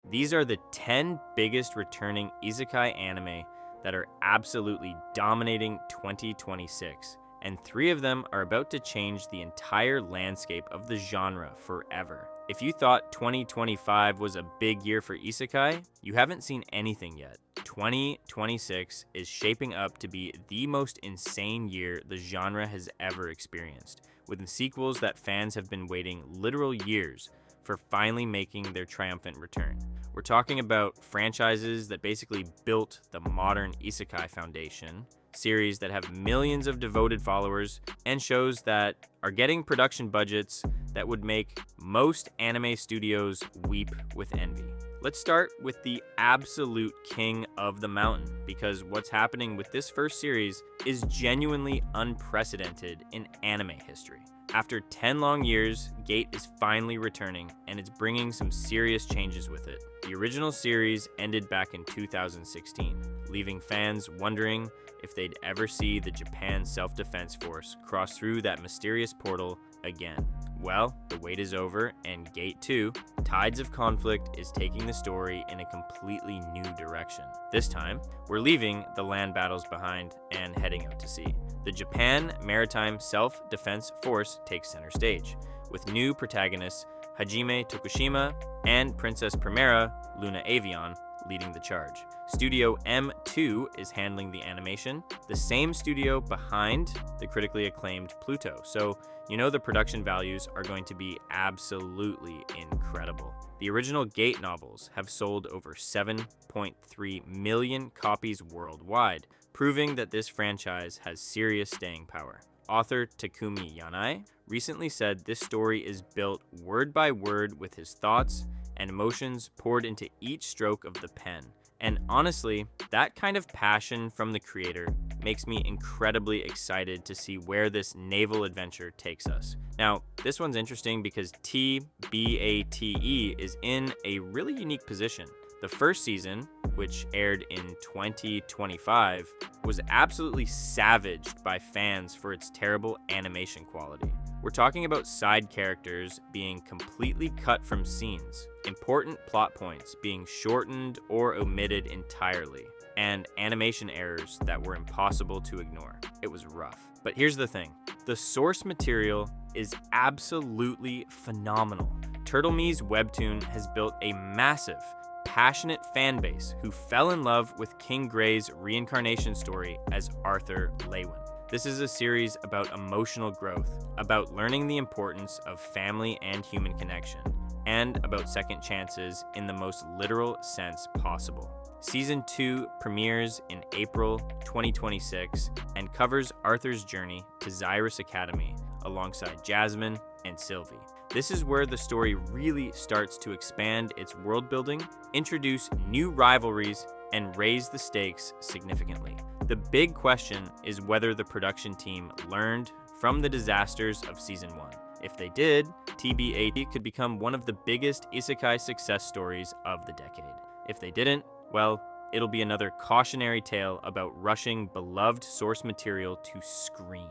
These are the 10 biggest returning isekai anime that are absolutely dominating 2026, and 3 of them are about to change the entire landscape of the genre forever. If you thought 2025 was a big year for isekai, you haven't seen anything yet. 2026 is shaping up to be the most insane year the genre has ever experienced, with the sequels that fans have been waiting literal years for finally making their triumphant return. We're talking about franchises that basically built the modern isekai foundation, series that have millions of devoted followers, and shows that are getting production budgets that would make most anime studios weep with envy. Let's start with the absolute king of the mountain, because what's happening with this first series is genuinely unprecedented in anime history. After 10 long years, Gate is finally returning, and it's bringing some serious changes with it. The original series ended back in 2016, leaving fans wondering if they'd ever see the Japan Self-Defense Force cross through that mysterious portal again. Well, the wait is over, and Gate 2, Tides of Conflict, is taking the story in a completely new direction. This time, we're leaving the land battles behind and heading out to sea. The Japan Maritime Self-Defense Force takes center stage, with new protagonists Hajime Tokushima and Princess Primera, Luna Avion, leading the charge. Studio M2 is handling the animation, the same studio behind the critically acclaimed PLUTO, so you know the production values are going to be absolutely incredible. The original Gate novels have sold over 7.3 million copies worldwide, proving that this franchise has serious staying power. Author Takumi Yanai recently said this story is built word by word with his thoughts and emotions poured into each stroke of the pen. And honestly, that kind of passion from the creator makes me incredibly excited to see where this naval adventure takes us. Now, this one's interesting because TBATE is in a really unique position. The first season, which aired in 2025, was absolutely savaged by fans for its terrible animation quality. We're talking about side characters being completely cut from scenes, important plot points being shortened or omitted entirely, and animation errors that were impossible to ignore. It was rough. But here's the thing. The source material is absolutely phenomenal. Turtle Me's webtoon has built a massive, passionate fan base who fell in love with King Gray's reincarnation story as Arthur Lewin. This is a series about emotional growth, about learning the importance of family and human connection, and about second chances in the most literal sense possible. Season 2 premieres in April 2026 and covers Arthur's journey to Xyrus Academy alongside Jasmine and Sylvie. This is where the story really starts to expand its world building, introduce new rivalries, and raise the stakes significantly. The big question is whether the production team learned from the disasters of Season 1. If they did, TBAT could become one of the biggest isekai success stories of the decade. If they didn't, well, it'll be another cautionary tale about rushing beloved source material to screen.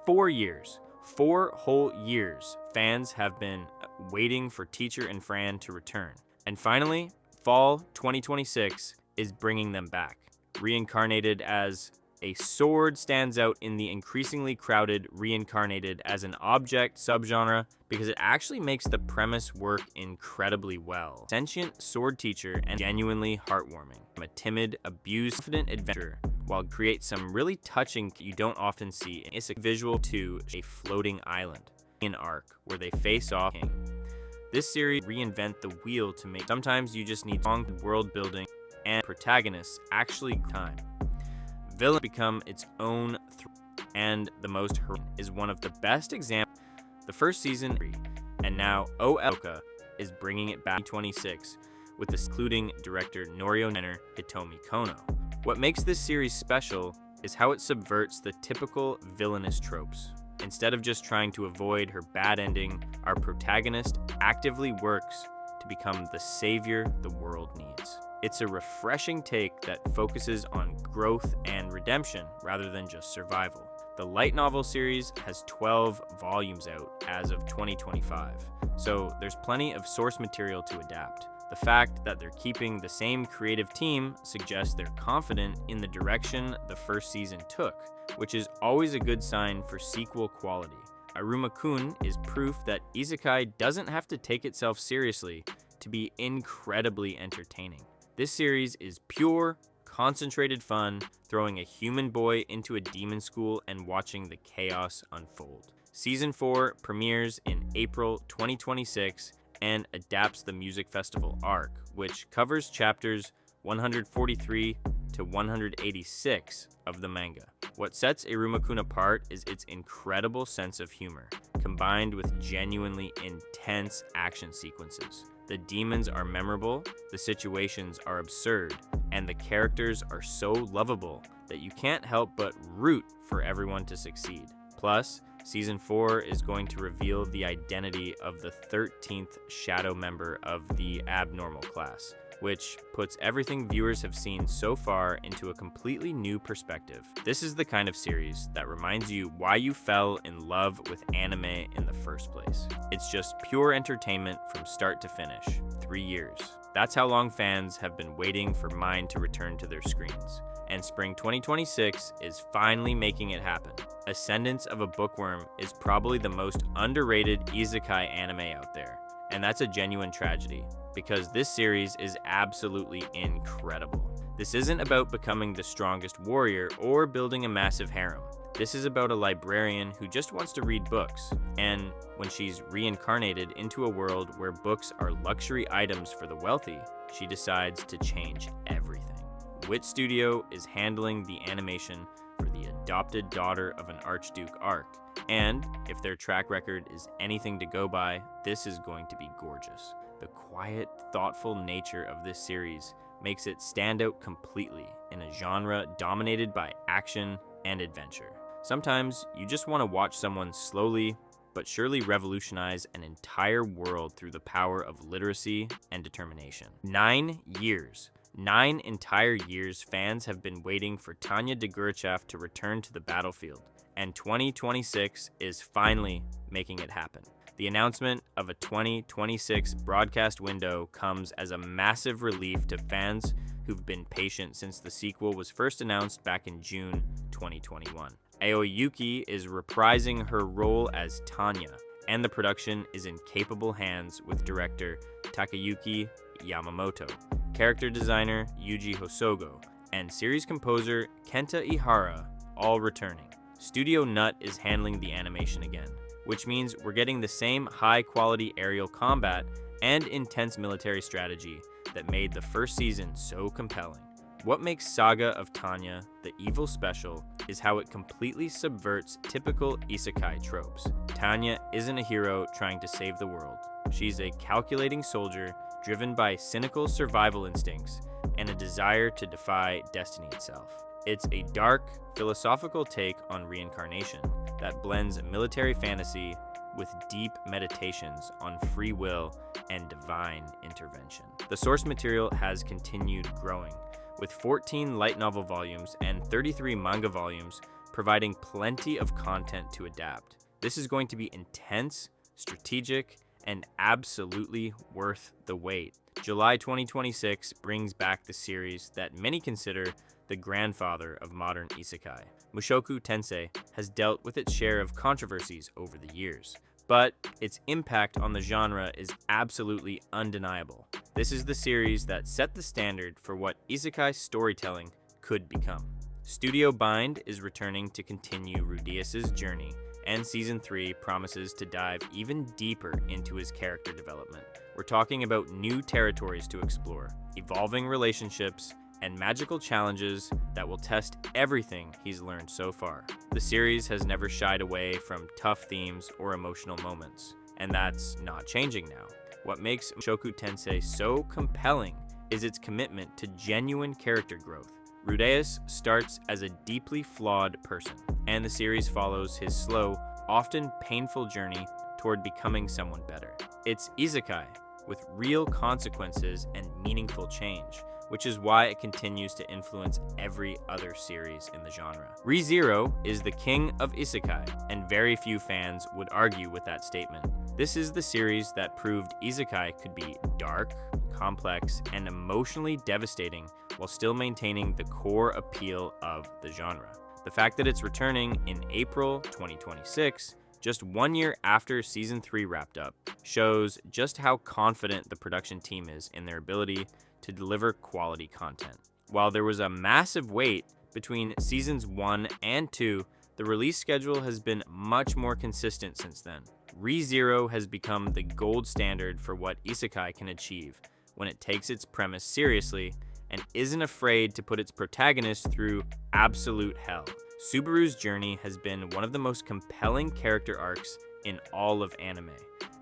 4 years. 4 whole years, fans have been waiting for Teacher and Fran to return. And finally, fall 2026 is bringing them back. Reincarnated as a sword stands out in the increasingly crowded reincarnated as an object subgenre because it actually makes the premise work incredibly well. Sentient sword teacher and genuinely heartwarming. A timid, abused, confident adventurer while create some really touching you don't often see. It's a visual to a floating island in arc where they face off. This series reinvent the wheel to make sometimes you just need strong world building and protagonists actually time. Villain become its own and the most is one of the best examples. The first season and now Oka is bringing it back in 26 with this including director Norio Nenner Hitomi Kono. What makes this series special is how it subverts the typical villainous tropes. Instead of just trying to avoid her bad ending, our protagonist actively works to become the savior the world needs. It's a refreshing take that focuses on growth and redemption rather than just survival. The light novel series has 12 volumes out as of 2025, so there's plenty of source material to adapt. The fact that they're keeping the same creative team suggests they're confident in the direction the first season took, which is always a good sign for sequel quality. Aruma-kun is proof that Isekai doesn't have to take itself seriously to be incredibly entertaining. This series is pure, concentrated fun, throwing a human boy into a demon school and watching the chaos unfold. Season 4 premieres in April 2026 and adapts the music festival arc, which covers chapters 143 to 186 of the manga. What sets Aruma-kun apart is its incredible sense of humor, combined with genuinely intense action sequences. The demons are memorable, the situations are absurd, and the characters are so lovable that you can't help but root for everyone to succeed. Plus, Season 4 is going to reveal the identity of the 13th shadow member of the abnormal class, which puts everything viewers have seen so far into a completely new perspective. This is the kind of series that reminds you why you fell in love with anime in the first place. It's just pure entertainment from start to finish. 3 years. That's how long fans have been waiting for mine to return to their screens. And spring 2026 is finally making it happen. Ascendance of a Bookworm is probably the most underrated isekai anime out there, and that's a genuine tragedy, because this series is absolutely incredible. This isn't about becoming the strongest warrior or building a massive harem. This is about a librarian who just wants to read books, and when she's reincarnated into a world where books are luxury items for the wealthy, she decides to change everything. Wit Studio is handling the animation for the adopted daughter of an Archduke arc, and if their track record is anything to go by, this is going to be gorgeous. The quiet, thoughtful nature of this series makes it stand out completely in a genre dominated by action and adventure. Sometimes you just want to watch someone slowly but surely revolutionize an entire world through the power of literacy and determination. 9 years. 9 entire years fans have been waiting for Tanya de Gurchaf to return to the battlefield, and 2026 is finally making it happen. The announcement of a 2026 broadcast window comes as a massive relief to fans who've been patient since the sequel was first announced back in June 2021. Aoyuki is reprising her role as Tanya, and the production is in capable hands with director Takayuki Yamamoto, character designer Yuji Hosogo, and series composer Kenta Ihara, all returning. Studio Nut is handling the animation again, which means we're getting the same high-quality aerial combat and intense military strategy that made the first season so compelling. What makes Saga of Tanya the evil special is how it completely subverts typical isekai tropes. Tanya isn't a hero trying to save the world. She's a calculating soldier driven by cynical survival instincts and a desire to defy destiny itself. It's a dark, philosophical take on reincarnation that blends military fantasy with deep meditations on free will and divine intervention. The source material has continued growing, with 14 light novel volumes and 33 manga volumes providing plenty of content to adapt. This is going to be intense, strategic, and absolutely worth the wait. July 2026 brings back the series that many consider the grandfather of modern isekai. Mushoku Tensei has dealt with its share of controversies over the years, but its impact on the genre is absolutely undeniable. This is the series that set the standard for what isekai storytelling could become. Studio Bind is returning to continue Rudeus's journey, and Season 3 promises to dive even deeper into his character development. We're talking about new territories to explore, evolving relationships, and magical challenges that will test everything he's learned so far. The series has never shied away from tough themes or emotional moments, and that's not changing now. What makes Mushoku Tensei so compelling is its commitment to genuine character growth. Rudeus starts as a deeply flawed person, and the series follows his slow, often painful journey toward becoming someone better. It's isekai, with real consequences and meaningful change, which is why it continues to influence every other series in the genre. ReZero is the king of isekai, and very few fans would argue with that statement. This is the series that proved isekai could be dark, complex, and emotionally devastating while still maintaining the core appeal of the genre. The fact that it's returning in April 2026, just 1 year after Season 3 wrapped up, shows just how confident the production team is in their ability to deliver quality content. While there was a massive wait between Seasons 1 and 2, the release schedule has been much more consistent since then. ReZero has become the gold standard for what isekai can achieve when it takes its premise seriously and isn't afraid to put its protagonist through absolute hell. Subaru's journey has been one of the most compelling character arcs in all of anime,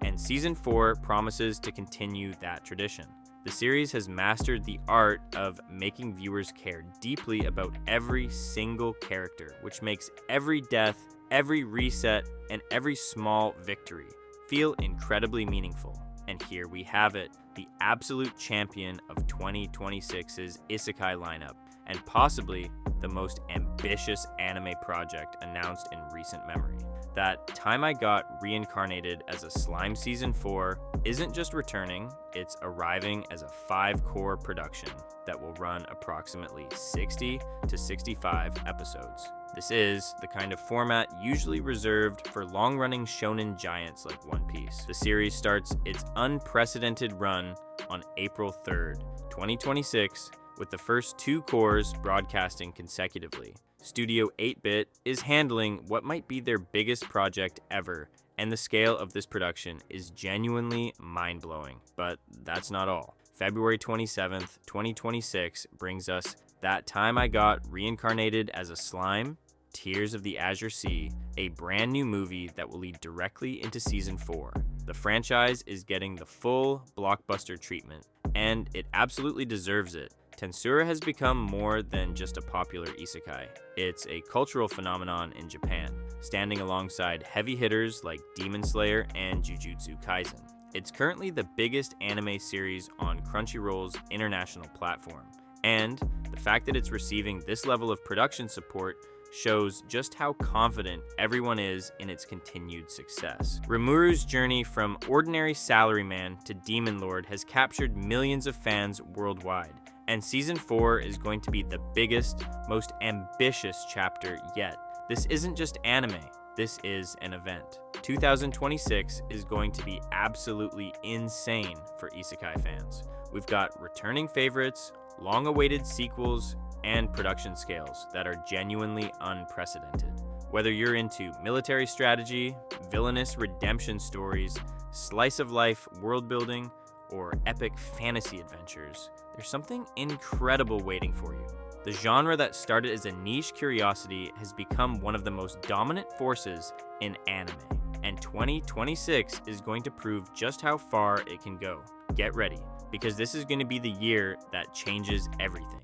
and Season 4 promises to continue that tradition. The series has mastered the art of making viewers care deeply about every single character, which makes every death, every reset, and every small victory feel incredibly meaningful. And here we have it, the absolute champion of 2026's Isekai lineup, and possibly the most ambitious anime project announced in recent memory. That Time I Got Reincarnated as a Slime Season 4 isn't just returning, it's arriving as a 5-core production that will run approximately 60 to 65 episodes. This is the kind of format usually reserved for long-running shonen giants like One Piece. The series starts its unprecedented run on April 3rd, 2026, with the first 2 cores broadcasting consecutively. Studio 8-Bit is handling what might be their biggest project ever, and the scale of this production is genuinely mind-blowing. But that's not all. February 27th, 2026 brings us That Time I Got Reincarnated as a Slime, Tears of the Azure Sea, a brand new movie that will lead directly into Season 4. The franchise is getting the full blockbuster treatment, and it absolutely deserves it. Tensura has become more than just a popular isekai. It's a cultural phenomenon in Japan, standing alongside heavy hitters like Demon Slayer and Jujutsu Kaisen. It's currently the biggest anime series on Crunchyroll's international platform, and the fact that it's receiving this level of production support shows just how confident everyone is in its continued success. Rimuru's journey from ordinary salaryman to demon lord has captured millions of fans worldwide, and Season 4 is going to be the biggest, most ambitious chapter yet. This isn't just anime, this is an event. 2026 is going to be absolutely insane for isekai fans. We've got returning favorites, long-awaited sequels, and production scales that are genuinely unprecedented. Whether you're into military strategy, villainous redemption stories, slice-of-life world-building, or epic fantasy adventures, there's something incredible waiting for you. The genre that started as a niche curiosity has become one of the most dominant forces in anime, and 2026 is going to prove just how far it can go. Get ready, because this is going to be the year that changes everything.